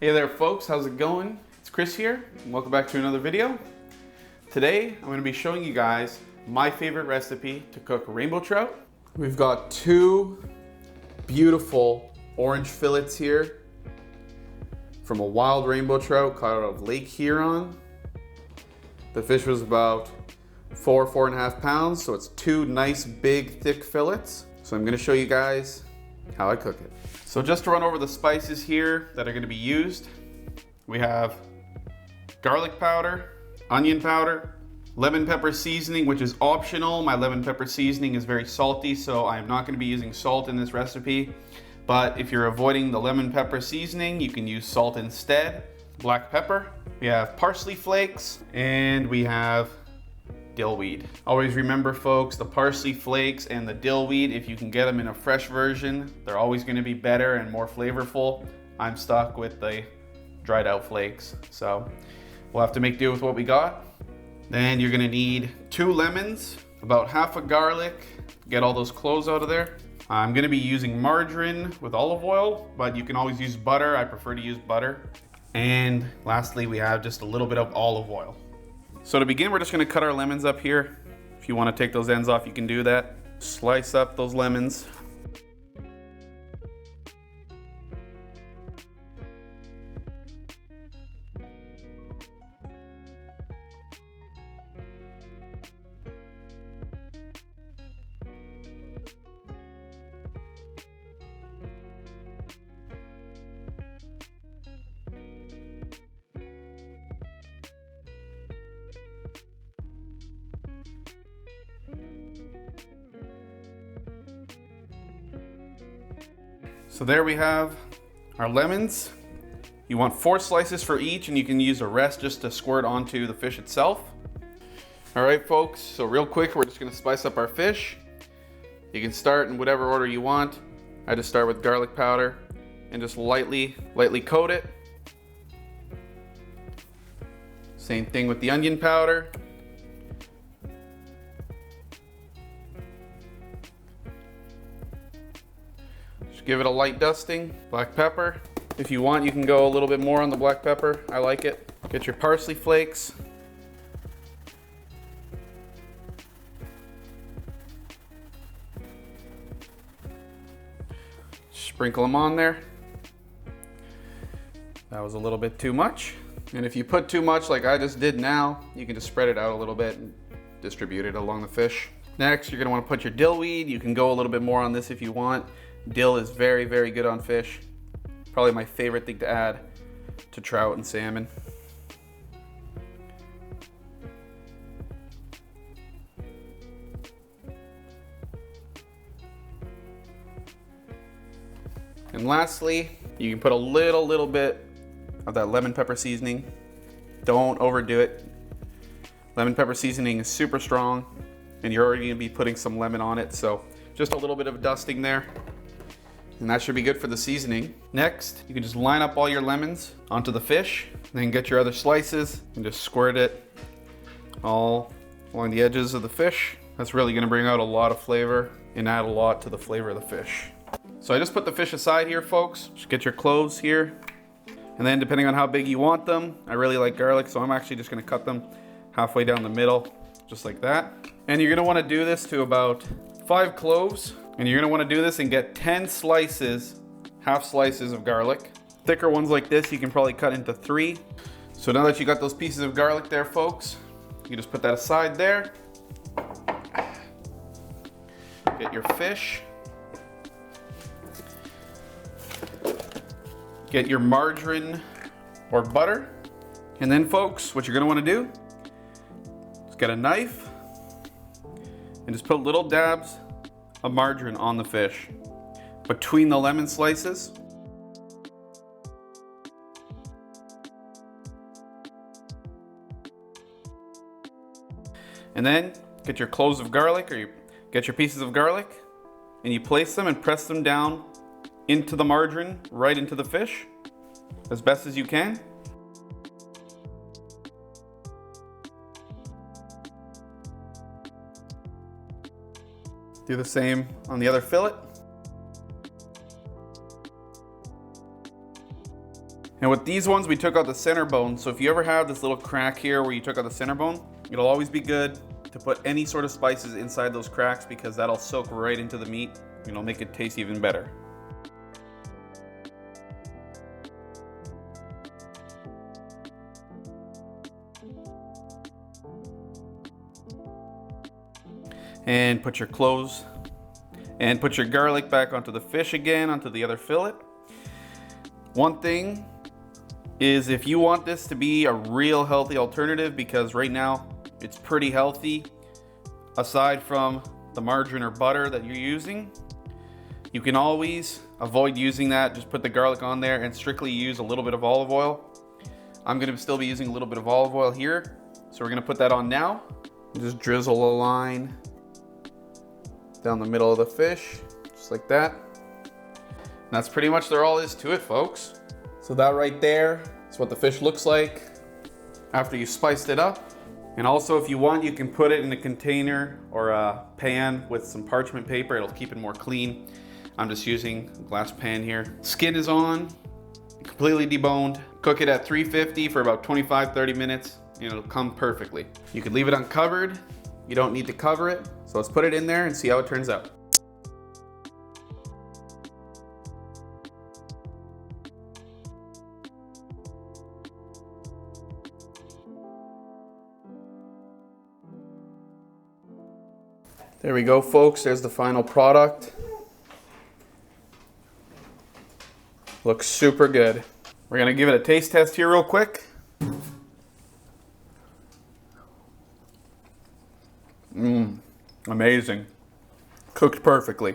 Hey there folks, how's it going? It's Chris here, and welcome back to another video. Today, I'm going to be showing you guys my favorite recipe to cook rainbow trout. We've got two beautiful orange fillets here from a wild rainbow trout caught out of Lake Huron. The fish was about 4.5 pounds, so it's two nice big thick fillets. So I'm going to show you guys how I cook it. So just to run over the spices here that are going to be used, we have garlic powder, onion powder, lemon pepper seasoning, which is optional. My lemon pepper seasoning is very salty, so I'm not going to be using salt in this recipe. But if you're avoiding the lemon pepper seasoning, you can use salt instead. Black pepper, we have parsley flakes, and we have dill weed. Always remember folks, the parsley flakes and the dill weed, if you can get them in a fresh version, they're always going to be better and more flavorful. I'm stuck with the dried out flakes, so we'll have to make do with what we got. Then you're going to need 2 lemons, about half a garlic, get all those cloves out of there. I'm going to be using margarine with olive oil, but you can always use butter. I prefer to use butter. And lastly, we have just a little bit of olive oil. So to begin, we're just going to cut our lemons up here. If you want to take those ends off, you can do that. Slice up those lemons. So there we have our lemons. You want 4 slices for each, and you can use the rest just to squirt onto the fish itself. All right, folks, so real quick, we're just gonna spice up our fish. You can start in whatever order you want. I just start with garlic powder and just lightly coat it. Same thing with the onion powder. Give it a light dusting. Black pepper. If you want, you can go a little bit more on the black pepper. I like it. Get your parsley flakes. Sprinkle them on there. That was a little bit too much. And if you put too much like I just did now, you can just spread it out a little bit and distribute it along the fish. Next, you're gonna wanna put your dill weed. You can go a little bit more on this if you want. Dill is very, very good on fish. Probably my favorite thing to add to trout and salmon. And lastly, you can put a little bit of that lemon pepper seasoning. Don't overdo it. Lemon pepper seasoning is super strong, and you're already gonna be putting some lemon on it, so just a little bit of dusting there. And that should be good for the seasoning. Next, you can just line up all your lemons onto the fish, then get your other slices and just squirt it all along the edges of the fish. That's really gonna bring out a lot of flavor and add a lot to the flavor of the fish. So I just put the fish aside here, folks. Just get your cloves here. And then depending on how big you want them, I really like garlic, so I'm actually just gonna cut them halfway down the middle, just like that. And you're gonna wanna do this to about 5 cloves. And you're gonna wanna do this and get 10 slices, half slices of garlic. Thicker ones like this, you can probably cut into 3. So now that you got those pieces of garlic there, folks, you just put that aside there. Get your fish. Get your margarine or butter. And then folks, what you're gonna wanna do is get a knife and just put little dabs of margarine on the fish between the lemon slices. And then get your cloves of garlic, or you get your pieces of garlic, and you place them and press them down into the margarine, right into the fish, as best as you can. Do the same on the other fillet. And with these ones, we took out the center bone. So if you ever have this little crack here where you took out the center bone, it'll always be good to put any sort of spices inside those cracks because that'll soak right into the meat and it'll make it taste even better. And put your cloves and put your garlic back onto the fish again, onto the other fillet. One thing is if you want this to be a real healthy alternative, because right now it's pretty healthy, aside from the margarine or butter that you're using, you can always avoid using that. Just put the garlic on there and strictly use a little bit of olive oil. I'm gonna still be using a little bit of olive oil here. So we're gonna put that on now. Just drizzle a line down the middle of the fish, just like that. And that's pretty much all is to it, folks. So that right there is what the fish looks like after you spiced it up. And also, if you want, you can put it in a container or a pan with some parchment paper. It'll keep it more clean. I'm just using a glass pan here. Skin is on, completely deboned. Cook it at 350 for about 25-30 minutes and it'll come perfectly. You can leave it uncovered. You don't need to cover it. So let's put it in there and see how it turns out. There we go, folks. There's the final product. Looks super good. We're gonna give it a taste test here real quick. Amazing. Cooked perfectly.